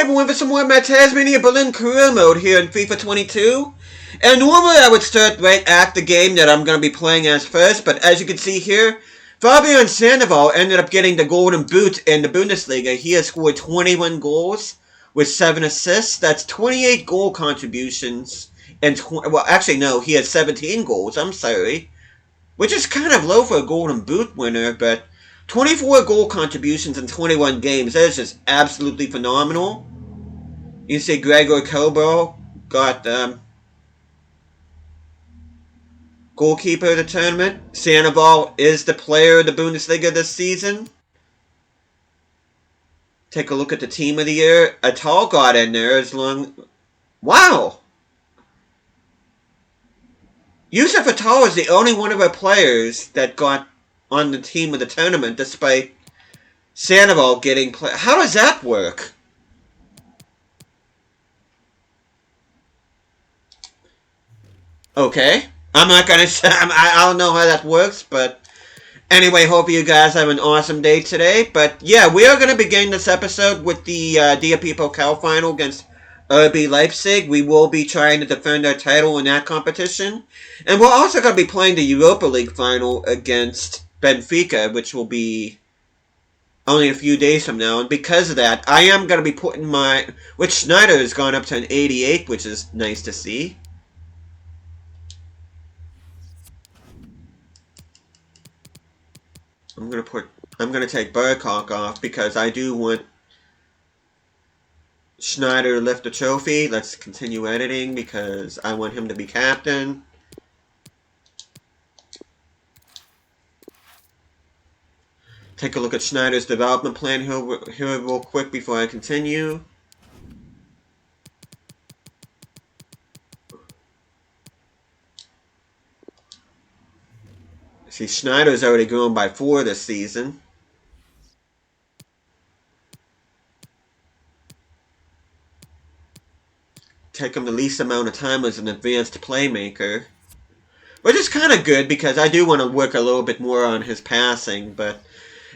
everyone, for some more of my Tasmania Berlin career mode here in FIFA 22. And normally I would start right at the game that I'm going to be playing as first, but as you can see here, Fabian Sandoval ended up getting the golden boot in the Bundesliga. He has scored 21 goals with 7 assists. That's 28 goal contributions. Well, actually, no, he had 17 goals, I'm sorry. Which is kind of low for a golden boot winner, but 24 goal contributions in 21 games. That is just absolutely phenomenal. You see Gregor Kobo got goalkeeper of the tournament. Sandoval is the player of the Bundesliga this season. Take a look at the team of the year. Atal got in there as long... Wow! Yusuf Atal is the only one of our players that got on the team of the tournament, despite Sandoval getting play. How does that work? Okay, I'm not gonna say. I don't know how that works, but anyway, hope you guys have an awesome day today. But yeah, we are gonna begin this episode with the DFB Pokal final against RB Leipzig. We will be trying to defend our title in that competition, and we're also gonna be playing the Europa League final against Benfica, which will be only a few days from now. And because of that, I am going to be putting my... Which Schneider has gone up to an 88, which is nice to see. I'm going to take Burkhardt off because I do want Schneider to lift the trophy. Let's continue editing because I want him to be captain. Take a look at Schneider's development plan here real quick before I continue. See, Schneider's already grown by 4 this season. Take him the least amount of time as an advanced playmaker. Which is kind of good because I do want to work a little bit more on his passing, but...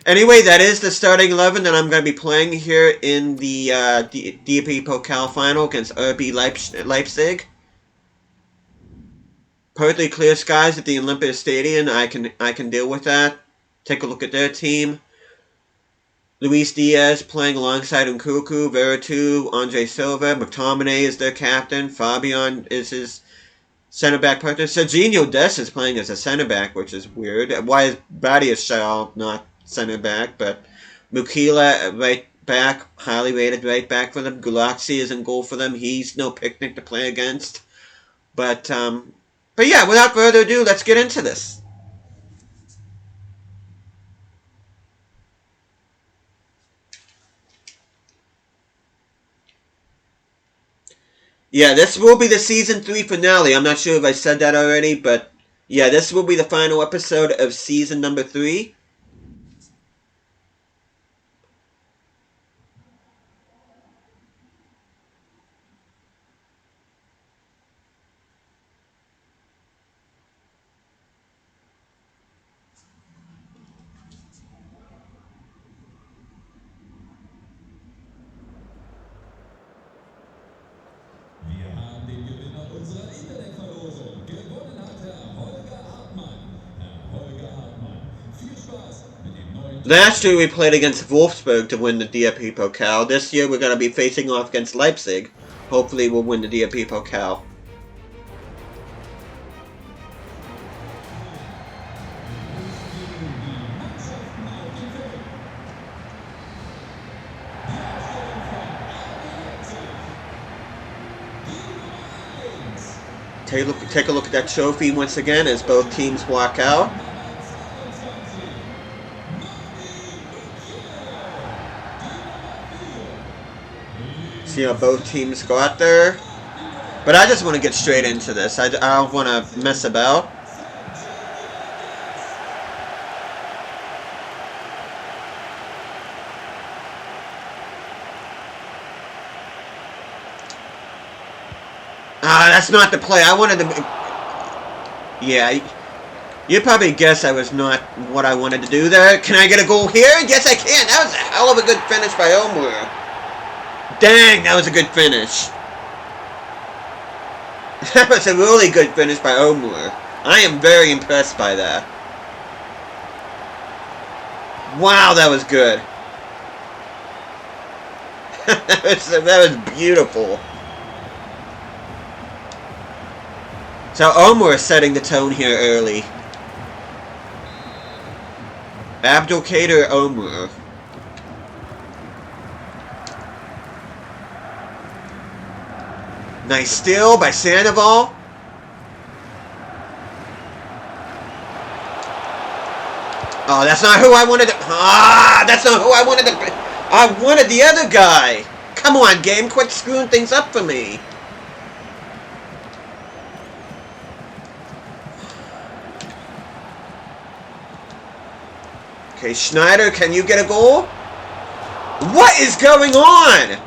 Anyway, that is the starting 11 that I'm going to be playing here in the DFB Pokal final against RB Leipzig. Perfectly clear skies at the Olympia Stadium. I can deal with that. Take a look at their team. Luis Diaz playing alongside Nkunku, Veretout, Andre Silva. McTominay is their captain. Fabian is his center-back partner. Serginho Dest is playing as a center-back, which is weird. Why is Badiashile not center back? But Mukila right back, highly rated right back for them. Gulaxi is in goal for them. He's no picnic to play against. But yeah, without further ado, let's get into this. Yeah, this will be the Season 3 finale. I'm not sure if I said that already, but yeah, this will be the final episode of Season number 3. Last year we played against Wolfsburg to win the DFB Pokal. This year we're going to be facing off against Leipzig. Hopefully we'll win the DFB Pokal. Take a look at that trophy once again as both teams walk out. See how both teams go out there. But I just want to get straight into this. I don't want to mess about. That's not the play. I wanted to... Yeah, you probably guess I was not what I wanted to do there. Can I get a goal here? Yes, I can. That was a hell of a good finish by Omur. Dang, that was a good finish. That was a really good finish by Omur. I am very impressed by that. Wow, that was good. that was beautiful. So Omur is setting the tone here early. Abdulkader Omur. Nice steal by Sandoval. Oh, that's not who I wanted to... Ah, that's not who I wanted to... I wanted the other guy. Come on, game. Quit screwing things up for me. Okay, Schneider, can you get a goal? What is going on?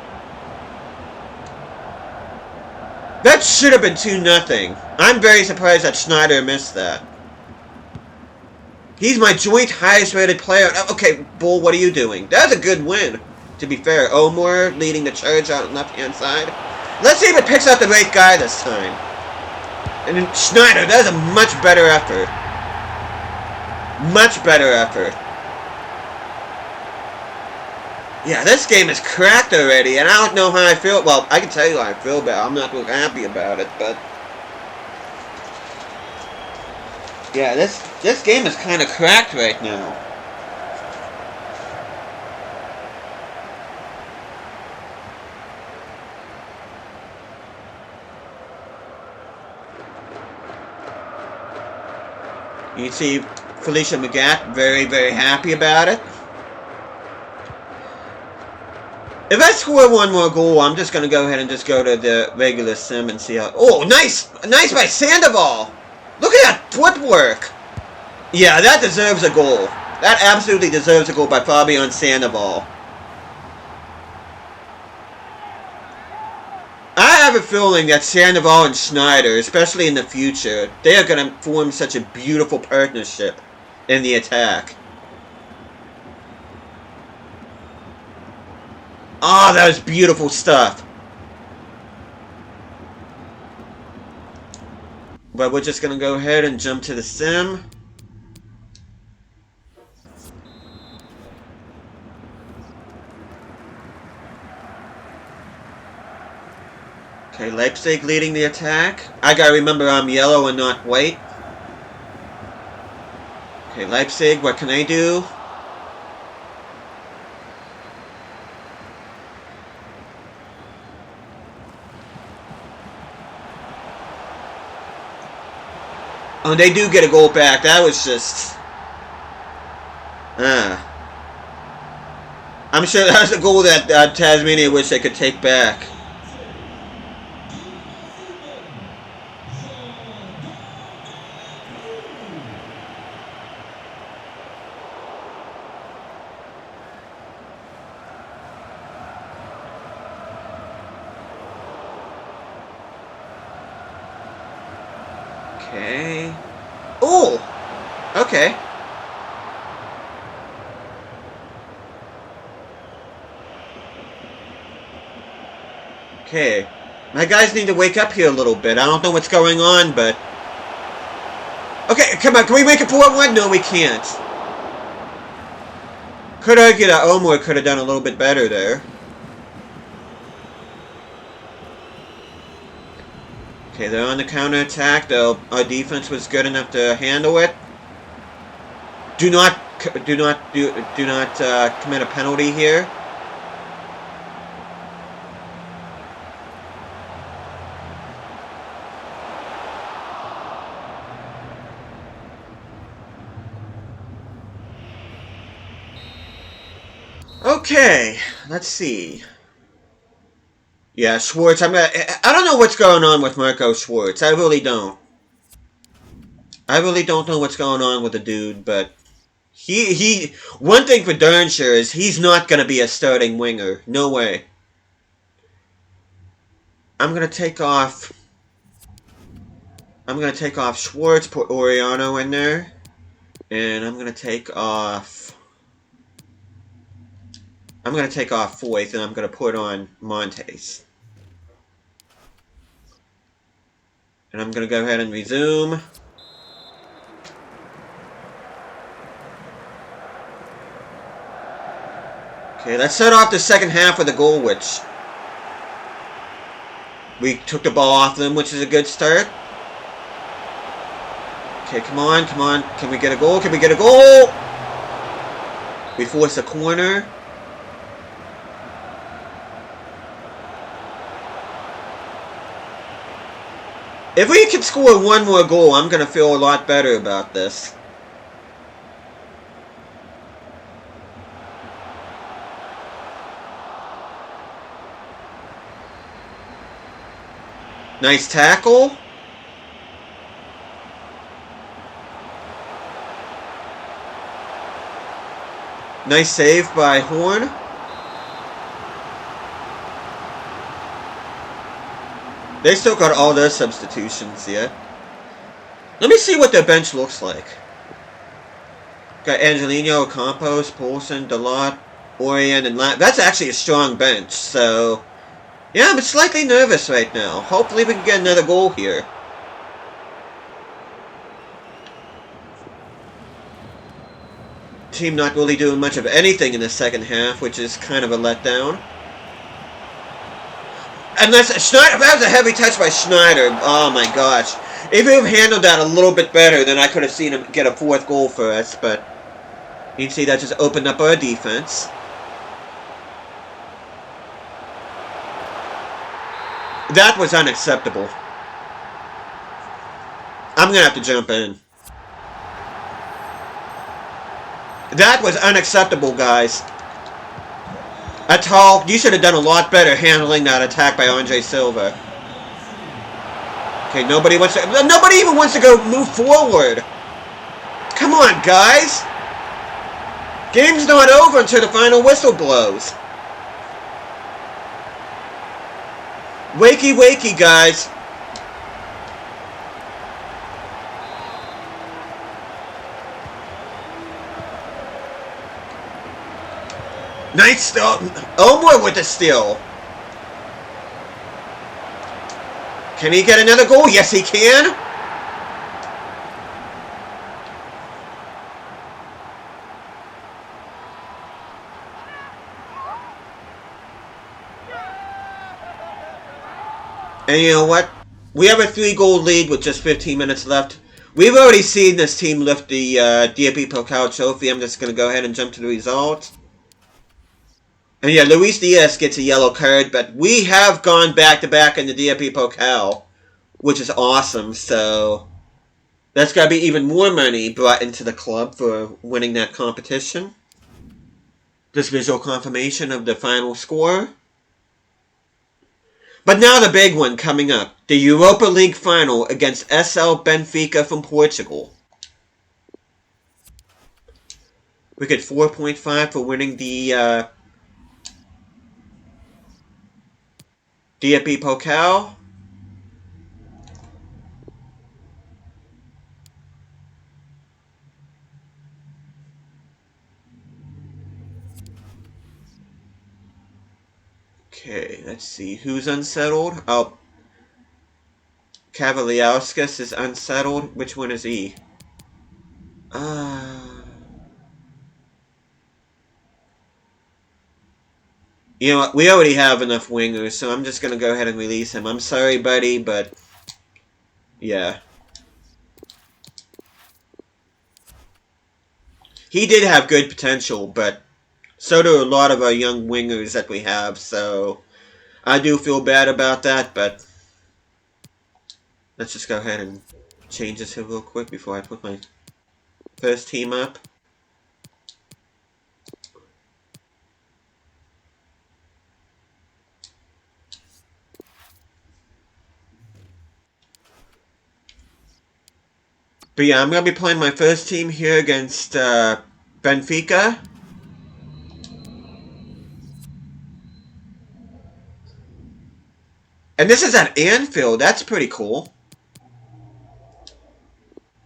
That should have been 2-0. I'm very surprised that Schneider missed that. He's my joint highest rated player. Okay, Bull, what are you doing? That's a good win, to be fair. Omur leading the charge out on the left-hand side. Let's see if it picks out the right guy this time. And then Schneider, that's a much better effort. Much better effort. Yeah, this game is cracked already, and I don't know how I feel. Well, I can tell you how I feel, but I'm not real happy about it, but... Yeah, this game is kind of cracked right now. You can see Felicia McGatt very, very happy about it. If I score one more goal, I'm just going to go ahead and just go to the regular sim and see how... Oh, nice! Nice by Sandoval! Look at that footwork! Yeah, that deserves a goal. That absolutely deserves a goal by Fabian Sandoval. I have a feeling that Sandoval and Schneider, especially in the future, they are going to form such a beautiful partnership in the attack. Ah, that was beautiful stuff. But we're just going to go ahead and jump to the sim. Okay, Leipzig leading the attack. I gotta remember I'm yellow and not white. Okay, Leipzig, what can I do? Oh, they do get a goal back. That was just... I'm sure that was a goal that Tasmania wish they could take back. Okay. Oh! Okay. Okay. My guys need to wake up here a little bit. I don't know what's going on, but... Okay, come on. Can we make it 4-1? No, we can't. Could argue that Omur could have done a little bit better there. Okay, they're on the counter-attack, though our defense was good enough to handle it. Do not commit a penalty here. Okay, let's see. Yeah, Schwartz, I don't know what's going on with Marco Schwartz. I really don't. I really don't know what's going on with the dude, but one thing for darn sure is he's not going to be a starting winger. No way. I'm going to take off Schwartz, put Oriano in there, and I'm going to take off I'm going to take off Foyth and I'm going to put on Montes. And I'm going to go ahead and resume. Okay, let's set off the second half with a goal, which we took the ball off them, which is a good start. Okay, come on, come on. Can we get a goal? Can we get a goal? We force a corner. If we can score one more goal, I'm going to feel a lot better about this. Nice tackle. Nice save by Horn. They still got all their substitutions yet. Let me see what their bench looks like. Got Angelino, Campos, Poulsen, Dalot, Orion, and That's actually a strong bench, so... Yeah, I'm slightly nervous right now. Hopefully we can get another goal here. Team not really doing much of anything in the second half, which is kind of a letdown. Unless Schneider, that was a heavy touch by Schneider. Oh my gosh. If he had handled that a little bit better, then I could have seen him get a fourth goal for us, but you can see that just opened up our defense. That was unacceptable. I'm going to have to jump in. That was unacceptable, guys. Atal, you should have done a lot better handling that attack by Andre Silva. Okay, nobody even wants to go move forward. Come on, guys. Game's not over until the final whistle blows. Wakey, wakey, guys. Nice steal. Omar with the steal. Can he get another goal? Yes, he can. And you know what? We have a 3-goal lead with just 15 minutes left. We've already seen this team lift the DFB Pokal trophy. I'm just going to go ahead and jump to the results. And yeah, Luis Diaz gets a yellow card, but we have gone back-to-back in the DFB Pokal, which is awesome. So that's got to be even more money brought into the club for winning that competition. This visual confirmation of the final score. But now the big one coming up. The Europa League final against SL Benfica from Portugal. We get 4.5 for winning the DFB Pokal. Okay, let's see. Who's unsettled? Oh, Kavaliauskas is unsettled. Which one is he? You know what? We already have enough wingers, so I'm just going to go ahead and release him. I'm sorry, buddy, but... Yeah. He did have good potential, but... So do a lot of our young wingers that we have, so... I do feel bad about that, but... Let's just go ahead and change this here real quick before I put my first team up. But yeah, I'm going to be playing my first team here against Benfica. And this is at Anfield. That's pretty cool.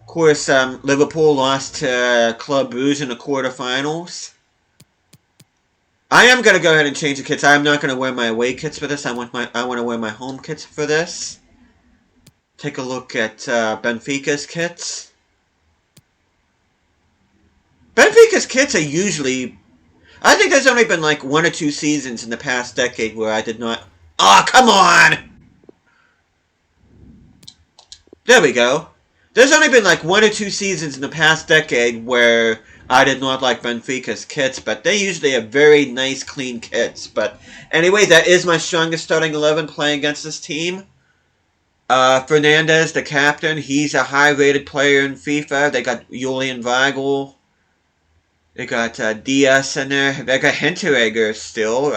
Of course, Liverpool lost to Club Brugge in the quarterfinals. I am gonna go ahead and change the kits. I'm not gonna wear my away kits for this. I want to wear my home kits for this. Take a look at Benfica's kits. Benfica's kits are usually... I think there's only been like 1 or 2 seasons in the past decade where I did not... Oh, come on! There we go. There's only been like 1 or 2 seasons in the past decade where I did not like Benfica's kits, but they usually have very nice, clean kits. But anyway, that is my strongest starting 11 playing against this team. Fernandez, the captain, he's a high-rated player in FIFA. They got Julian Weigl. They got Diaz in there. They got Hinteregger still.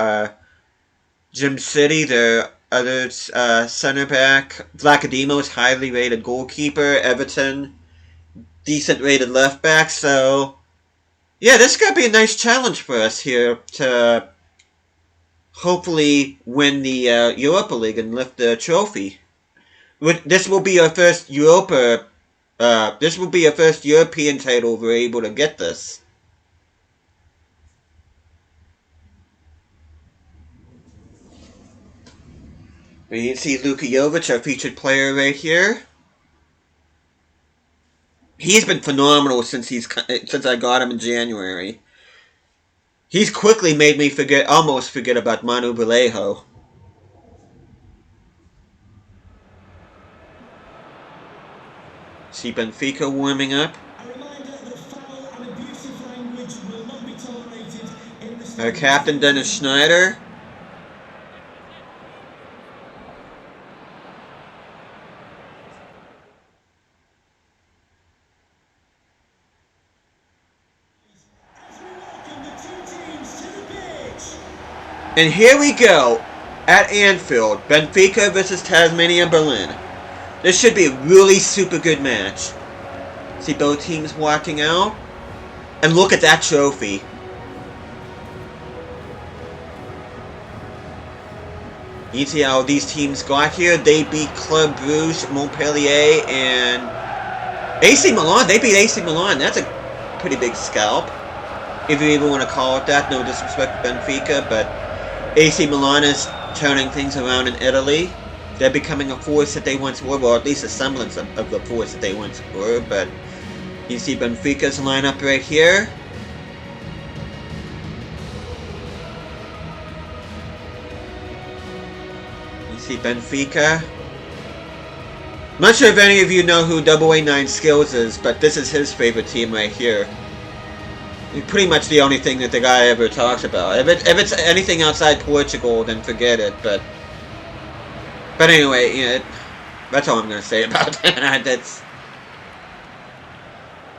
Jim City, their other center back. Vlachodimos, highly rated goalkeeper. Everton, decent rated left back. So, yeah, this is going to be a nice challenge for us here to hopefully win the Europa League and lift the trophy. This will be our first this will be our first European title we're able to get this. You can see Luka Jovic, our featured player right here. He's been phenomenal since I got him in January. He's quickly made me almost forget about Manu Vallejo. See Benfica warming up. Our captain Dennis Schneider. And here we go at Anfield, Benfica versus Tasmania Berlin. This should be a really super good match. See both teams walking out. And look at that trophy. You see how these teams got here. They beat Club Brugge, Montpellier, and AC Milan. They beat AC Milan. That's a pretty big scalp. If you even want to call it that. No disrespect to Benfica, but AC Milan is turning things around in Italy. They're becoming a force that they once were, or at least a semblance of the force that they once were. But you see Benfica's lineup right here. You see Benfica. I'm not sure if any of you know who AA9 Skills is, but this is his favorite team right here. Pretty much the only thing that the guy ever talks about. If it's anything outside Portugal, then forget it. But anyway, yeah, that's all I'm gonna say about that.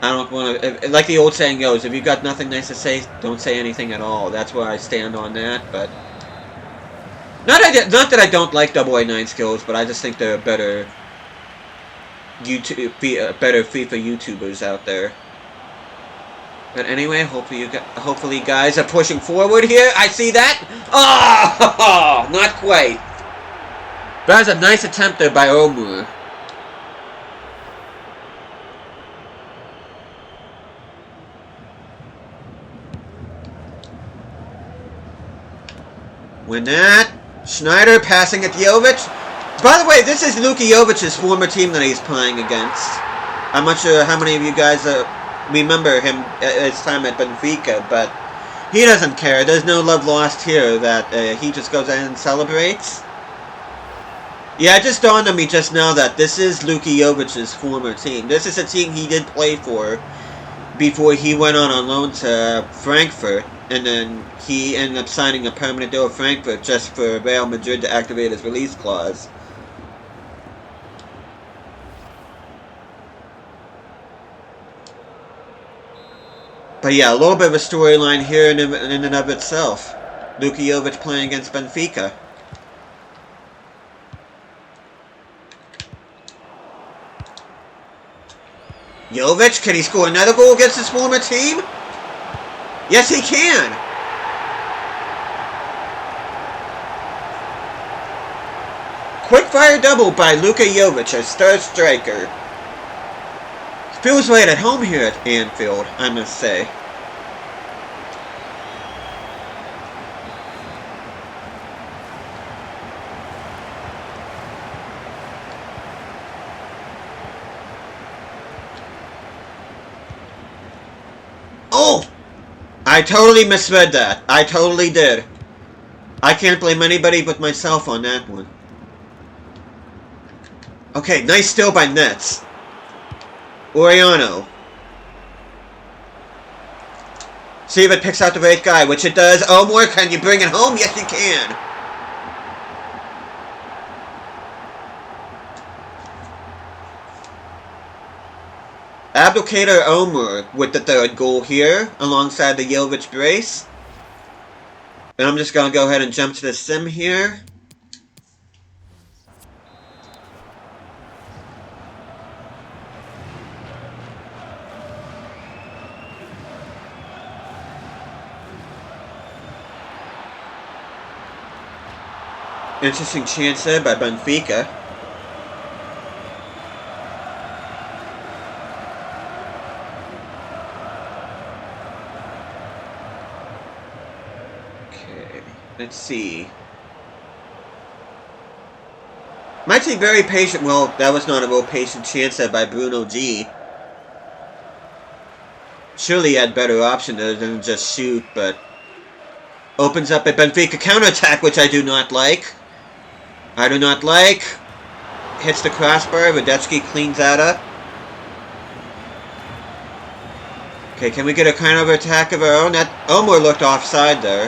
I don't want to. Like the old saying goes, if you've got nothing nice to say, don't say anything at all. That's where I stand on that. But not that I don't like AA9 Skills, but I just think there are better FIFA YouTubers out there. But anyway, hopefully guys are pushing forward here. I see that. Oh, not quite. That was a nice attempt there by Omur. Win that. Schneider passing at Jovic. By the way, this is Luka Jovic's former team that he's playing against. I'm not sure how many of you guys remember him at his time at Benfica, but he doesn't care. There's no love lost here. That he just goes in and celebrates. Yeah, it just dawned on me just now that this is Luka Jovic's former team. This is a team he did play for before he went on loan to Frankfurt, and then he ended up signing a permanent deal with Frankfurt just for Real Madrid to activate his release clause. But yeah, a little bit of a storyline here in and of itself. Luka Jovic playing against Benfica. Jovic, can he score another goal against his former team? Yes, he can. Quick-fire double by Luka Jovic, a star striker. Feels right at home here at Anfield, I must say. I totally misread that. I totally did. I can't blame anybody but myself on that one. Okay, nice steal by Nets. Oriano. See if it picks out the right guy, which it does. Omar, can you bring it home? Yes, you can. Abdulkader Omar with the third goal here, alongside the Yildiz brace. And I'm just going to go ahead and jump to the sim here. Interesting chance there by Benfica. Okay, let's see. Might be very patient. Well, that was not a real patient chance there by Bruno G. Surely he had better option than just shoot, but opens up a Benfica counterattack, which I do not like. I do not like. Hits the crossbar. Radetsky cleans that up. Okay, can we get a kind of attack of our own? That Omar looked offside there.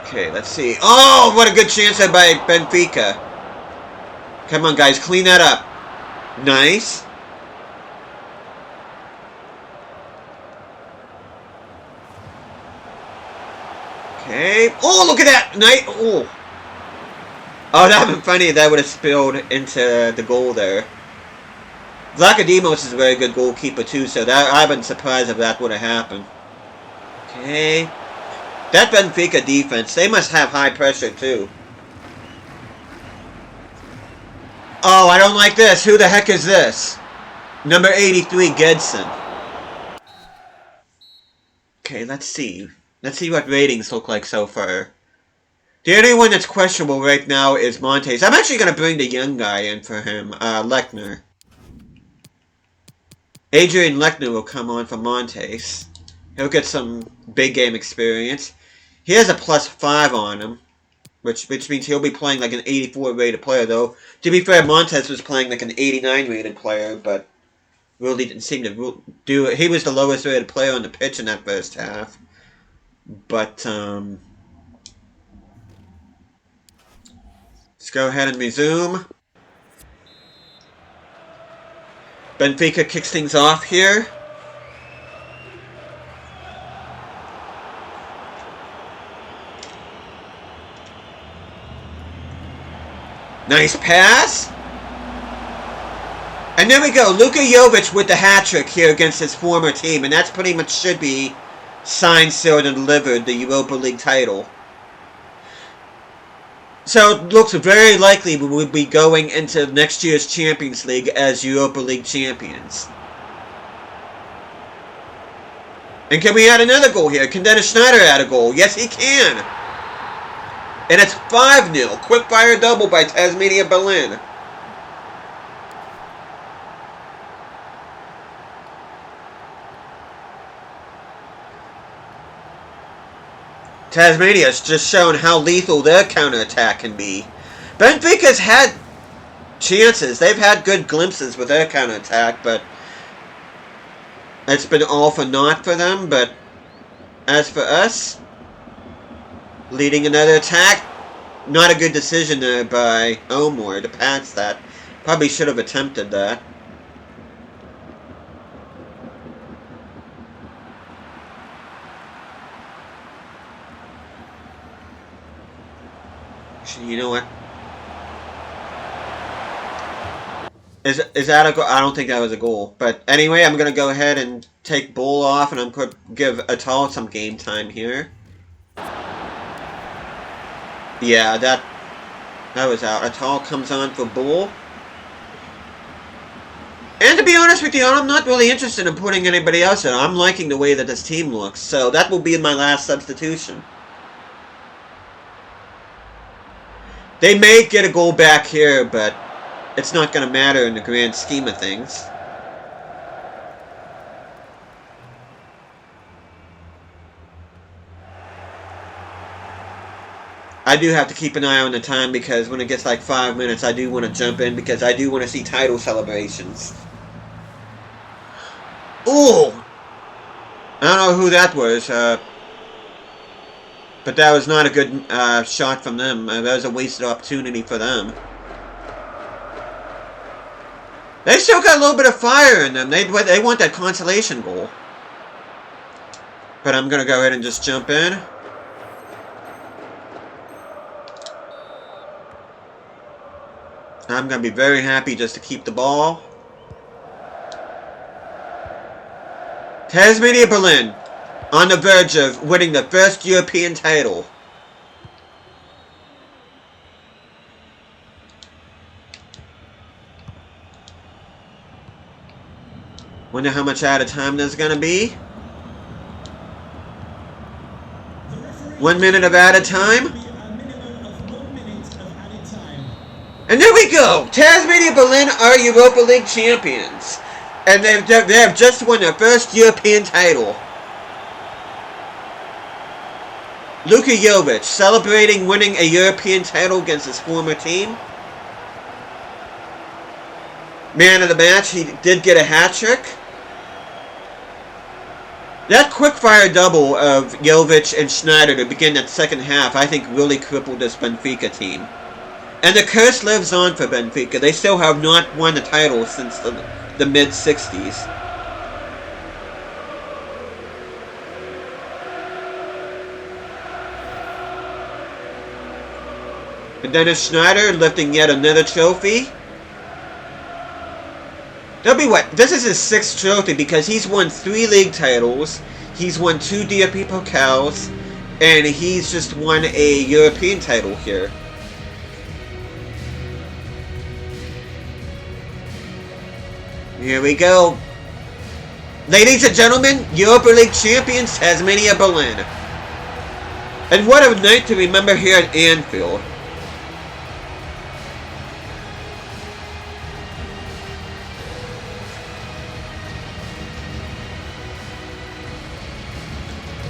Okay, let's see. Oh, what a good chance there by Benfica. Come on, guys, clean that up. Nice. Okay. Oh, look at that! Nice. Oh. Oh, that would have been funny if that would have spilled into the goal there. Vlachodimos is a very good goalkeeper too, so that I've been surprised if that would have happened. Okay. That Benfica defense, they must have high pressure too. Oh, I don't like this. Who the heck is this? Number 83, Gedson. Okay, let's see. Let's see what ratings look like so far. The only one that's questionable right now is Montes. I'm actually going to bring the young guy in for him, Lechner. Adrian Lechner will come on for Montes. He'll get some big game experience. He has a +5 on him, which means he'll be playing like an 84 rated player, though. To be fair, Montes was playing like an 89 rated player, but really didn't seem to do it. He was the lowest rated player on the pitch in that first half. But, let's go ahead and resume. Benfica kicks things off here. Nice pass. And there we go. Luka Jovic with the hat-trick here against his former team. And that's pretty much should be signed, sealed, and delivered, the Europa League title. So it looks very likely we will be going into next year's Champions League as Europa League champions. And can we add another goal here? Can Dennis Schneider add a goal? Yes, he can. And it's 5-0. Quick fire double by Tasmania Berlin. Tasmania's just shown how lethal their counterattack can be. Benfica's had chances. They've had good glimpses with their counterattack, but it's been all for naught for them. But as for us, leading another attack, not a good decision there by Omar to pass that. Probably should have attempted that. You know what? Is that a goal? I don't think that was a goal. But anyway, I'm going to go ahead and take Bull off, and I'm going to give Atal some game time here. Yeah, that was out. Atal comes on for Bull. And to be honest with you, I'm not really interested in putting anybody else in. I'm liking the way that this team looks. So that will be my last substitution. They may get a goal back here, but it's not going to matter in the grand scheme of things. I do have to keep an eye on the time because when it gets like 5 minutes, I do want to jump in because I do want to see title celebrations. Ooh! I don't know who that was, but that was not a good shot from them. That was a wasted opportunity for them. They still got a little bit of fire in them. They want that consolation goal. But I'm going to go ahead and just jump in. I'm going to be very happy just to keep the ball. Tasmania Berlin on the verge of winning the first European title. Wonder how much out of time there's going to be. 1 minute of added time. And there we go! Tasmania Berlin are Europa League champions. And they have just won their first European title. Luka Jovic celebrating winning a European title against his former team. Man of the match, he did get a hat-trick. That quick-fire double of Jovic and Schneider to begin that second half, I think really crippled this Benfica team. And the curse lives on for Benfica. They still have not won the title since the mid-60s. And Dennis Schneider lifting yet another trophy. That'll be what? This is his 6th trophy because he's won 3 league titles. He's won 2 DFB Pokals. And he's just won a European title here. Here we go. Ladies and gentlemen, Europa League champions Tasmania Berlin. And what a night to remember here at Anfield.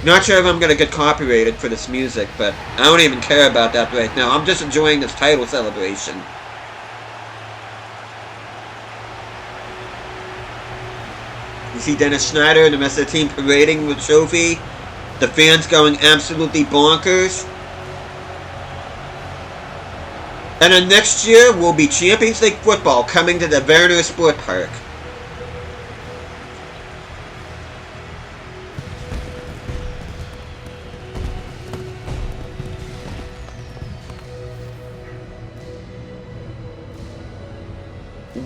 Not sure if I'm going to get copyrighted for this music, but I don't even care about that right now. I'm just enjoying this title celebration. You see Dennis Schneider and the rest of the team parading the trophy. The fans going absolutely bonkers. And then next year will be Champions League football coming to the Werner Sport Park.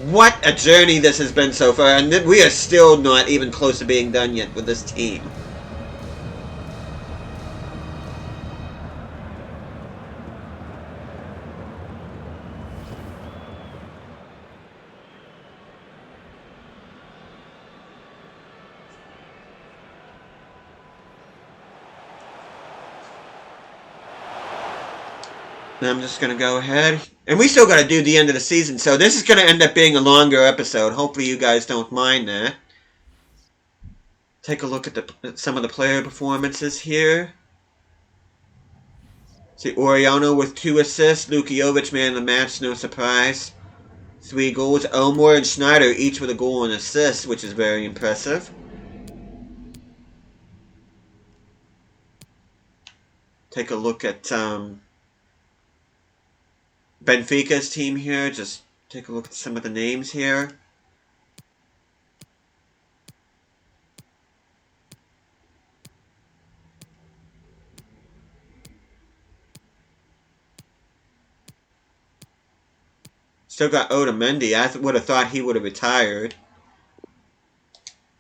What a journey this has been so far, and we are still not even close to being done yet with this team. I'm just going to go ahead. And we still got to do the end of the season, so this is going to end up being a longer episode. Hopefully you guys don't mind that. Take a look at some of the player performances here. See, Oriano with 2 assists. Luka Jovic, man of the match, no surprise. 3 goals. Elmore and Schneider each with a goal and assist, which is very impressive. Take a look at Benfica's team here. Just take a look at some of the names here. Still got Otamendi. I would have thought he would have retired.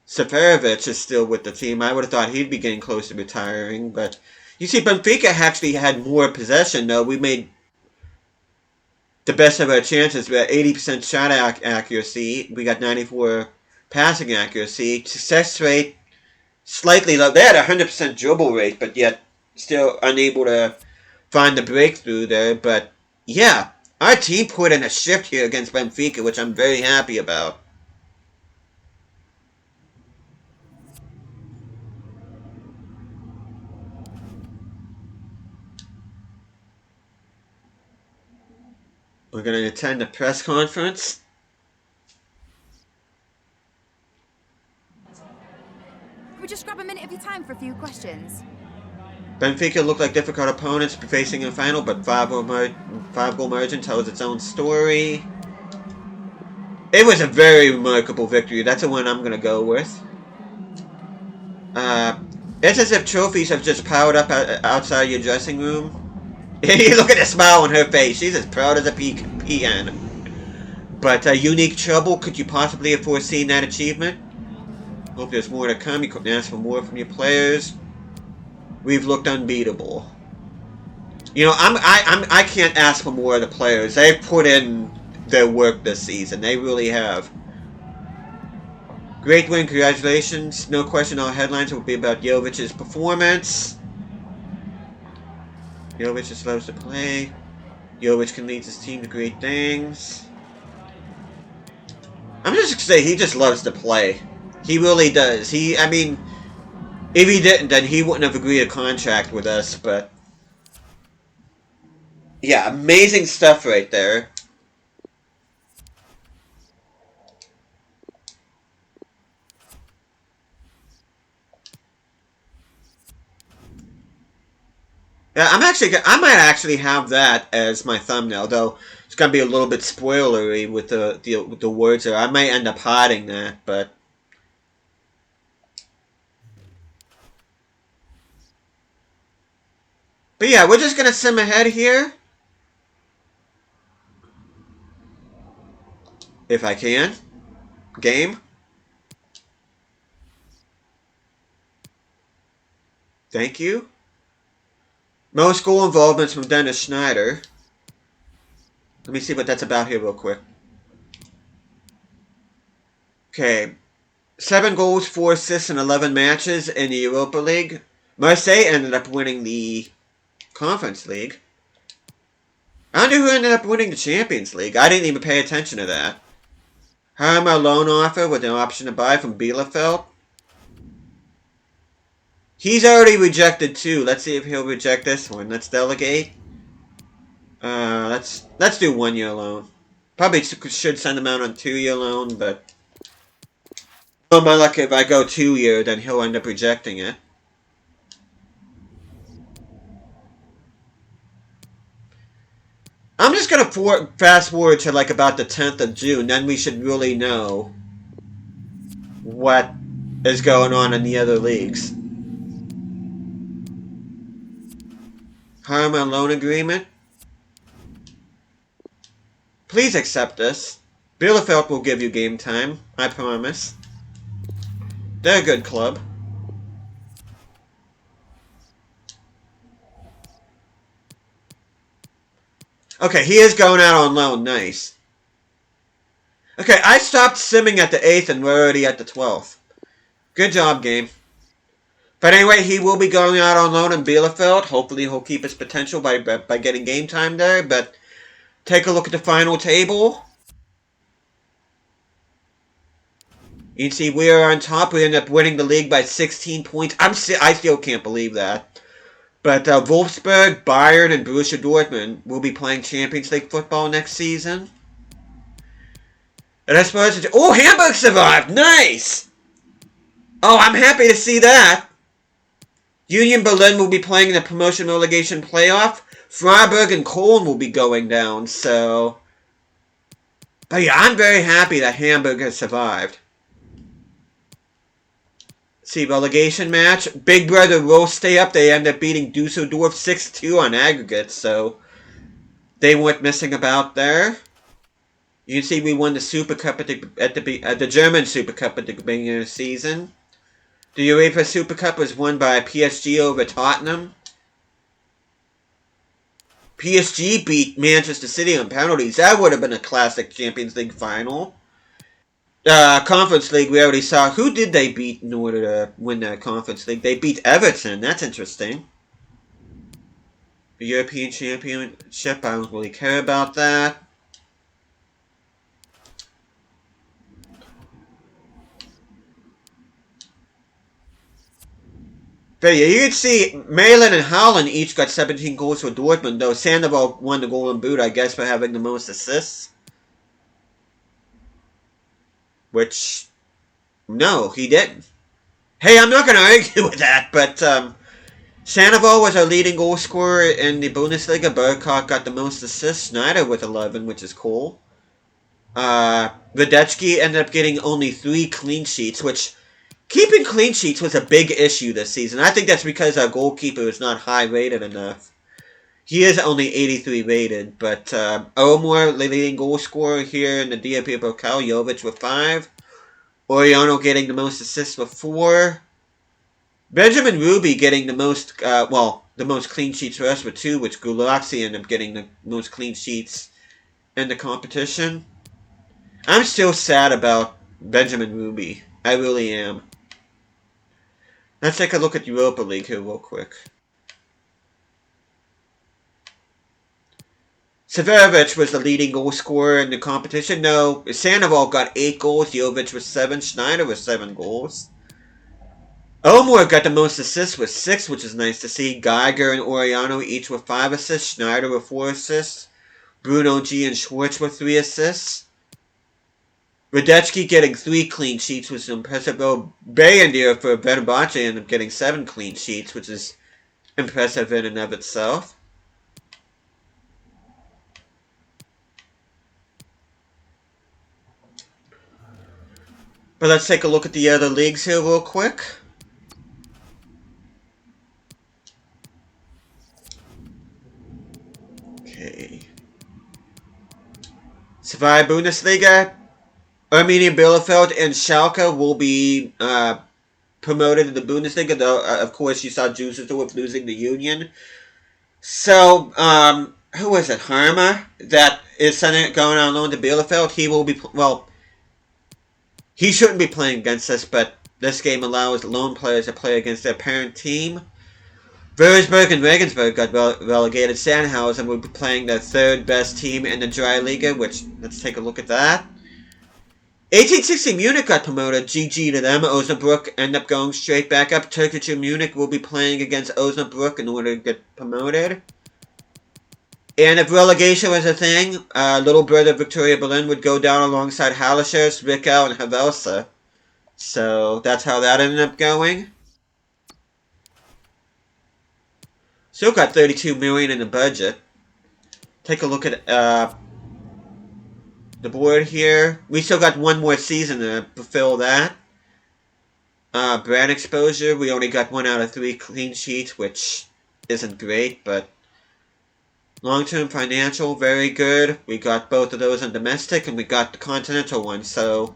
Seferovic is still with the team. I would have thought he'd be getting close to retiring. But you see, Benfica actually had more possession, though. We made the best of our chances. We had 80% shot accuracy. We got 94 passing accuracy. Success rate, slightly low. They had a 100% dribble rate, but yet still unable to find the breakthrough there. But yeah, our team put in a shift here against Benfica, which I'm very happy about. We're going to attend the press conference. Can we just grab a minute of your time for a few questions? Benfica looked like difficult opponents to be facing in the final, but five-goal margin tells its own story. It was a very remarkable victory. That's the one I'm going to go with. It's as if trophies have just piled up outside your dressing room. You look at the smile on her face. She's as proud as a pecan. But unique Treble, could you possibly have foreseen that achievement? Hope there's more to come. You couldn't ask for more from your players. We've looked unbeatable. You know, I can't ask for more of the players. They've put in their work this season. They really have. Great win, congratulations. No question all headlines will be about Jovic's performance. Jovic just loves to play. Jovic can lead his team to great things. I'm just gonna say he just loves to play. He really does. I mean, if he didn't, then he wouldn't have agreed a contract with us, but... yeah, amazing stuff right there. Yeah, I might actually have that as my thumbnail, though it's gonna be a little bit spoilery with the words there. I might end up hiding that, but yeah, we're just gonna sim ahead here, if I can. Game. Thank you. Most goal involvements from Dennis Schneider. Let me see what that's about here real quick. Okay. 7 goals, 4 assists in 11 matches in the Europa League. Marseille ended up winning the Conference League. I wonder who ended up winning the Champions League. I didn't even pay attention to that. Harmer loan offer with an option to buy from Bielefeld. He's already rejected 2. Let's see if he'll reject this one. Let's delegate. Let's do 1-year loan. Probably should send him out on 2-year loan, but oh my luck, if I go 2-year, then he'll end up rejecting it. I'm just gonna fast forward to like about the 10th of June, then we should really know what is going on in the other leagues. Harmer loan agreement. Please accept this. Bielefeld will give you game time, I promise. They're a good club. Okay, he is going out on loan. Nice. Okay, I stopped simming at the 8th and we're already at the 12th. Good job, game. But anyway, he will be going out on loan in Bielefeld. Hopefully he'll keep his potential by getting game time there. But take a look at the final table. You can see we are on top. We ended up winning the league by 16 points. I still can't believe that. But Wolfsburg, Bayern, and Borussia Dortmund will be playing Champions League football next season. And I suppose oh, Hamburg survived! Nice! Oh, I'm happy to see that. Union Berlin will be playing in the promotion relegation playoff. Freiburg and Cologne will be going down, so... but yeah, I'm very happy that Hamburg has survived. See, relegation match. Big Brother will stay up. They end up beating Dusseldorf 6-2 on aggregate, so they weren't missing about there. You can see we won the Super Cup at the German Super Cup at the beginning of the season. The UEFA Super Cup was won by PSG over Tottenham. PSG beat Manchester City on penalties. That would have been a classic Champions League final. Conference League, we already saw. Who did they beat in order to win that Conference League? They beat Everton. That's interesting. the European Championship. I don't really care about that. But yeah, you can see Malin and Haaland each got 17 goals for Dortmund, though Sandoval won the Golden Boot, I guess, for having the most assists. Which, no, he didn't. Hey, I'm not going to argue with that, but Sandoval was our leading goal scorer in the Bundesliga. Burkhardt got the most assists, Schneider with 11, which is cool. Radetsky ended up getting only 3 clean sheets, which keeping clean sheets was a big issue this season. I think that's because our goalkeeper is not high rated enough. He is only 83 rated, but Omar, the leading goal scorer here in the DFB Pokal, Jovic with 5. Oriano getting the most assists with 4. Benjamin Ruby getting the most, the most clean sheets for us with 2, which Gulaxi ended up getting the most clean sheets in the competition. I'm still sad about Benjamin Ruby. I really am. Let's take a look at Europa League here real quick. Severovic was the leading goal scorer in the competition. No, Sandoval got 8 goals, Jovic with 7, Schneider with 7 goals. Omar got the most assists with 6, which is nice to see. Geiger and Oriano each with 5 assists, Schneider with 4 assists. Bruno G and Schwartz with 3 assists. Radetsky getting 3 clean sheets, which is impressive. Though Bayendier for Fenerbahce ended up getting 7 clean sheets, which is impressive in and of itself. But let's take a look at the other leagues here real quick. Okay. Zwei Bundesliga. Arminia Bielefeld and Schalke will be promoted to the Bundesliga, though, of course, you saw Düsseldorf losing the Union. So, who was it? Harma, that is going on loan to Bielefeld. He will be, he shouldn't be playing against us, but this game allows lone players to play against their parent team. Würzburg and Regensburg got relegated. Sandhausen will be playing their 3rd best team in the Dry Liga, which, let's take a look at that. 1860 Munich got promoted. GG to them. Osnabrück end up going straight back up. Turkish Munich will be playing against Osnabrück in order to get promoted. And if relegation was a thing, little brother Victoria Berlin would go down alongside Hallescher, Zwickau, and Havelsa. So that's how that ended up going. Still got 32 million in the budget. Take a look at the board here. We still got 1 more season to fulfill that. Brand exposure, we only got 1 out of 3 clean sheets, which isn't great, but long-term financial, very good. We got both of those in domestic, and we got the continental one, so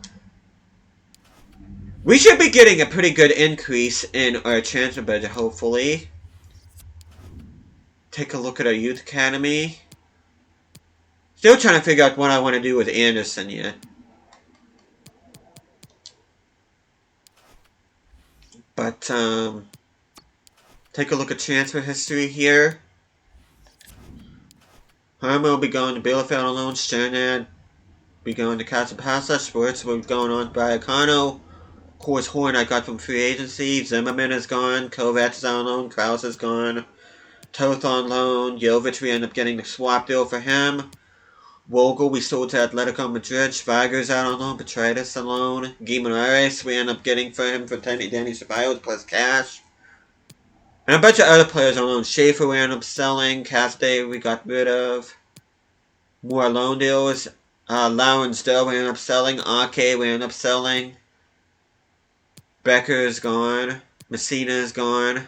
we should be getting a pretty good increase in our transfer budget, hopefully. Take a look at our youth academy. Still trying to figure out what I want to do with Anderson yet. But, take a look at transfer history here. Harma will be going to Bielefeld on loan. Sternad be going to Casapasa. Sports will be going on by Acano. Of course, Horn I got from free agency. Zimmerman is gone. Kovac is on loan. Kraus is gone. Toth on loan. Jovic, we end up getting the swap deal for him. Vogel, we sold to Atletico Madrid. Schweiger's out on loan. Petraitis on loan. Guimaraes, we end up getting for him for Danny Ceballos plus cash. And a bunch of other players on loan. Schaefer we end up selling. Cassidy we got rid of. More loan deals. Lawrence-Dell we end up selling. Ake we end up selling. Becker is gone. Messina is gone.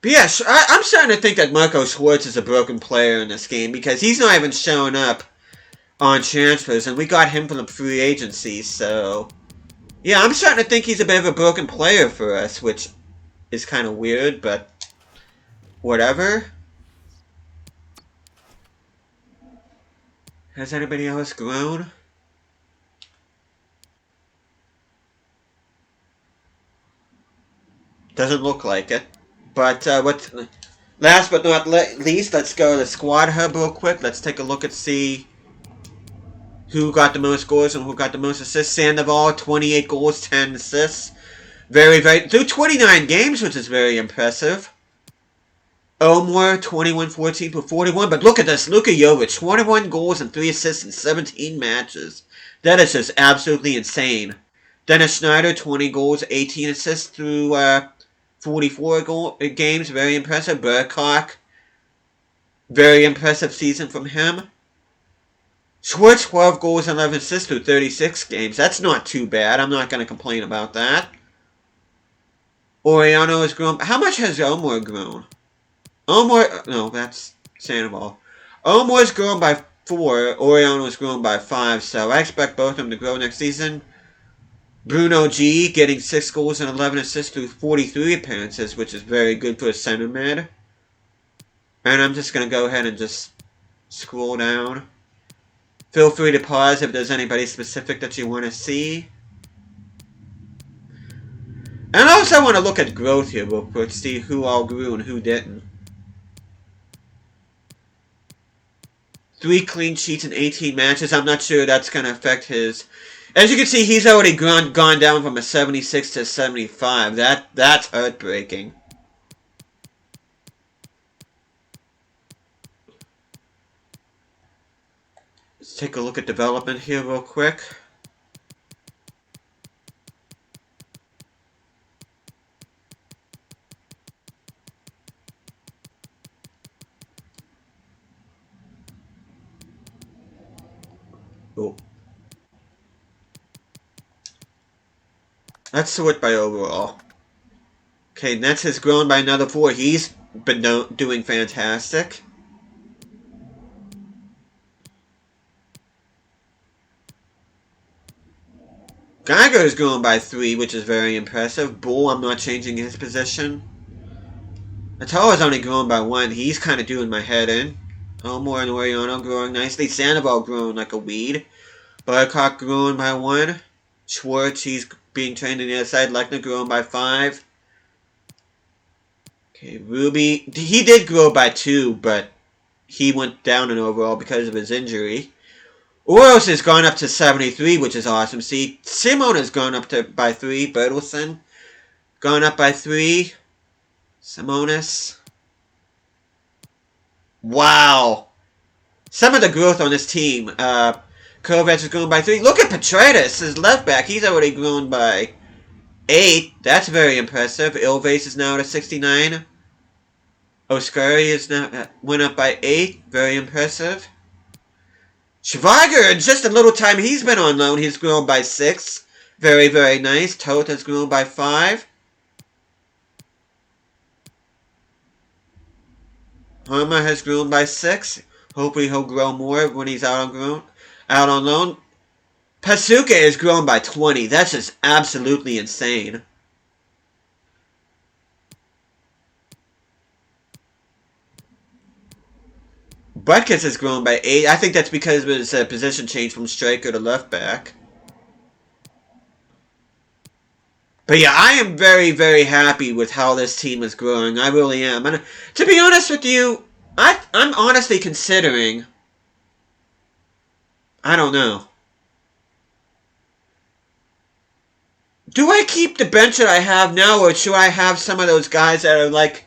But yeah, I'm starting to think that Marco Schwartz is a broken player in this game because he's not even showing up on transfers, and we got him from the free agency, so yeah, I'm starting to think he's a bit of a broken player for us, which is kind of weird, but whatever. Has anybody else grown? Doesn't look like it. But last but not least, let's go to the squad hub real quick. Let's take a look and see who got the most goals and who got the most assists. Sandoval, 28 goals, 10 assists. Very, through 29 games, which is very impressive. Omar, 21-14 for 41. But look at this. Luka Jovic, 21 goals and 3 assists in 17 matches. That is just absolutely insane. Dennis Schneider, 20 goals, 18 assists through 44 games. Very impressive. Burcock, very impressive season from him. Schwartz, 12 goals and 11 assists through 36 games. That's not too bad. I'm not going to complain about that. Oriano has grown. How much has Omar grown? No, that's Sandoval. Omar's grown by 4. Oriano has grown by 5. So I expect both of them to grow next season. Bruno G getting 6 goals and 11 assists through 43 appearances, which is very good for a center mid. And I'm just going to go ahead and just scroll down. Feel free to pause if there's anybody specific that you want to see. And I also want to look at growth here real quick, see who all grew and who didn't. 3 clean sheets in 18 matches. I'm not sure that's going to affect his... As you can see, he's already gone down from a 76 to 75. That's heartbreaking. Let's take a look at development here real quick. Oh. Let's sort by overall. Okay, Nets has grown by another 4. He's been doing fantastic. Geiger has grown by 3, which is very impressive. Bull, I'm not changing his position. Atala's only grown by 1. He's kind of doing my head in. Omar and Oriano growing nicely. Sandoval growing like a weed. Barcock growing by 1. Schwartz, he's being trained on the other side. Lechner growing by 5. Okay, Ruby, he did grow by 2, but he went down in overall because of his injury. Oros has gone up to 73, which is awesome. See, Simon has gone up by 3. Bertelsen gone up by 3. Simonis. Wow. Some of the growth on this team. Kovac has grown by 3. Look at Petratus, his left back. He's already grown by 8. That's very impressive. Ilves is now at a 69. Oscari is now went up by 8. Very impressive. Schweiger, in just a little time he's been on loan, he's grown by 6. Very, very nice. Toth has grown by 5. Harmer has grown by 6. Hopefully he'll grow more when he's out on loan. Pasuka has grown by 20. That's just absolutely insane. Butkus has grown by 8. I think that's because of his position change from striker to left back. But yeah, I am very, very happy with how this team is growing. I really am. And to be honest with you, I'm honestly considering... I don't know. Do I keep the bench that I have now, or should I have some of those guys that are like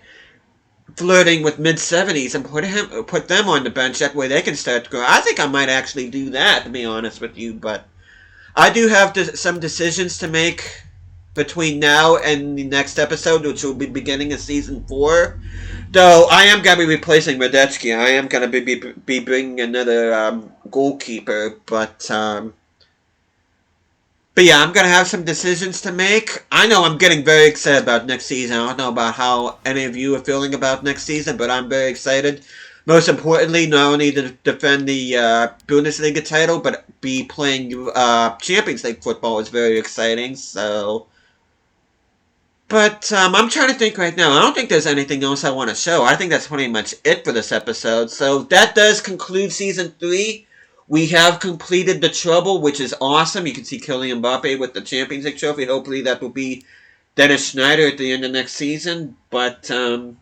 flirting with mid-70s and put them on the bench? That way they can start to grow. I think I might actually do that, to be honest with you. But I do have some decisions to make between now and the next episode, which will be beginning of Season 4. Though I am going to be replacing Radetsky. I am going to be bringing another goalkeeper. But yeah, I'm going to have some decisions to make. I know I'm getting very excited about next season. I don't know about how any of you are feeling about next season, but I'm very excited. Most importantly, not only to defend the Bundesliga title, but be playing Champions League football is very exciting. So, but I'm trying to think right now. I don't think there's anything else I want to show. I think that's pretty much it for this episode. So that does conclude Season 3. We have completed the Treble, which is awesome. You can see Kylian Mbappe with the Champions League trophy. Hopefully that will be Dennis Schneider at the end of next season. But yeah,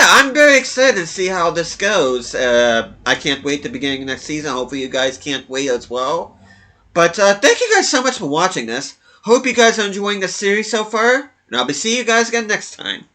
I'm very excited to see how this goes. I can't wait to beginning of next season. Hopefully you guys can't wait as well. But thank you guys so much for watching this. Hope you guys are enjoying the series so far. And I'll be seeing you guys again next time.